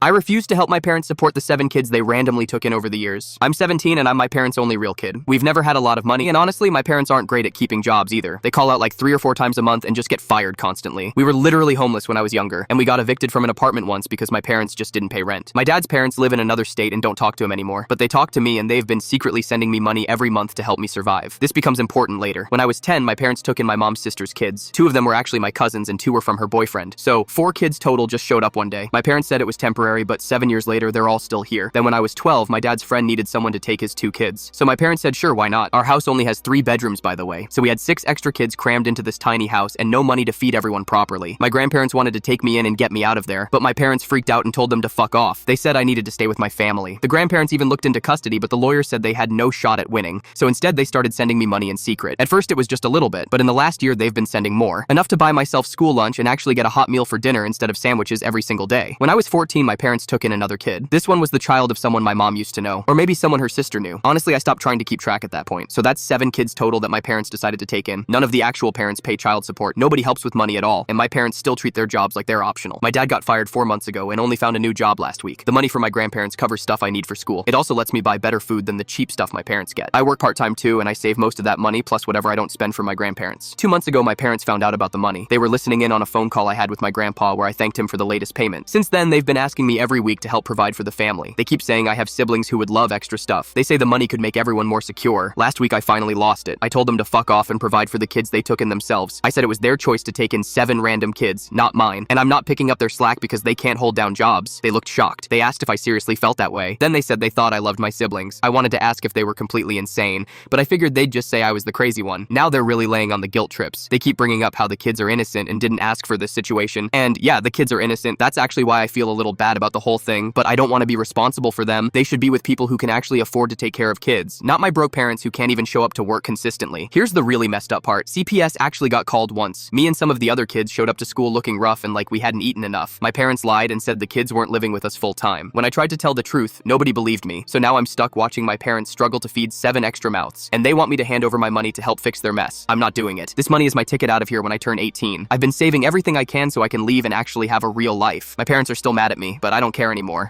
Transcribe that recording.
I refuse to help my parents support the 7 kids they randomly took in over the years. I'm 17 and I'm my parents' only real kid. We've never had a lot of money, and honestly, my parents aren't great at keeping jobs either. They call out like 3 or 4 times a month and just get fired constantly. We were literally homeless when I was younger, and we got evicted from an apartment once because my parents just didn't pay rent. My dad's parents live in another state and don't talk to him anymore, but they talk to me and they've been secretly sending me money every month to help me survive. This becomes important later. When I was 10, my parents took in my mom's sister's kids. 2 of them were actually my cousins and 2 were from her boyfriend. So 4 kids total just showed up one day. My parents said it was temporary, but 7 years later, they're all still here. Then when I was 12, my dad's friend needed someone to take his 2 kids. So my parents said, sure, why not? Our house only has 3 bedrooms, by the way. So we had 6 extra kids crammed into this tiny house and no money to feed everyone properly. My grandparents wanted to take me in and get me out of there, but my parents freaked out and told them to fuck off. They said I needed to stay with my family. The grandparents even looked into custody, but the lawyer said they had no shot at winning. So instead, they started sending me money in secret. At first, it was just a little bit, but in the last year, they've been sending more. Enough to buy myself school lunch and actually get a hot meal for dinner instead of sandwiches every single day. When I was 14, my parents took in another kid. This one was the child of someone my mom used to know, or maybe someone her sister knew. Honestly, I stopped trying to keep track at that point. So that's 7 kids total that my parents decided to take in. None of the actual parents pay child support. Nobody helps with money at all, and my parents still treat their jobs like they're optional. My dad got fired 4 months ago and only found a new job last week. The money for my grandparents covers stuff I need for school. It also lets me buy better food than the cheap stuff my parents get. I work part-time too, and I save most of that money plus whatever I don't spend for my grandparents. 2 months ago, my parents found out about the money. They were listening in on a phone call I had with my grandpa where I thanked him for the latest payment. Since then, they've been asking me every week to help provide for the family. They keep saying I have siblings who would love extra stuff. They say the money could make everyone more secure. Last week, I finally lost it. I told them to fuck off and provide for the kids they took in themselves. I said it was their choice to take in 7 random kids, not mine. And I'm not picking up their slack because they can't hold down jobs. They looked shocked. They asked if I seriously felt that way. Then they said they thought I loved my siblings. I wanted to ask if they were completely insane, but I figured they'd just say I was the crazy one. Now they're really laying on the guilt trips. They keep bringing up how the kids are innocent and didn't ask for this situation. And yeah, the kids are innocent. That's actually why I feel a little bad about the whole thing, but I don't want to be responsible for them. They should be with people who can actually afford to take care of kids, not my broke parents who can't even show up to work consistently. Here's the really messed up part. CPS actually got called once. Me and some of the other kids showed up to school looking rough and like we hadn't eaten enough. My parents lied and said the kids weren't living with us full time. When I tried to tell the truth, nobody believed me. So now I'm stuck watching my parents struggle to feed 7 extra mouths, and they want me to hand over my money to help fix their mess. I'm not doing it. This money is my ticket out of here when I turn 18. I've been saving everything I can so I can leave and actually have a real life. My parents are still mad at me, but I don't care anymore.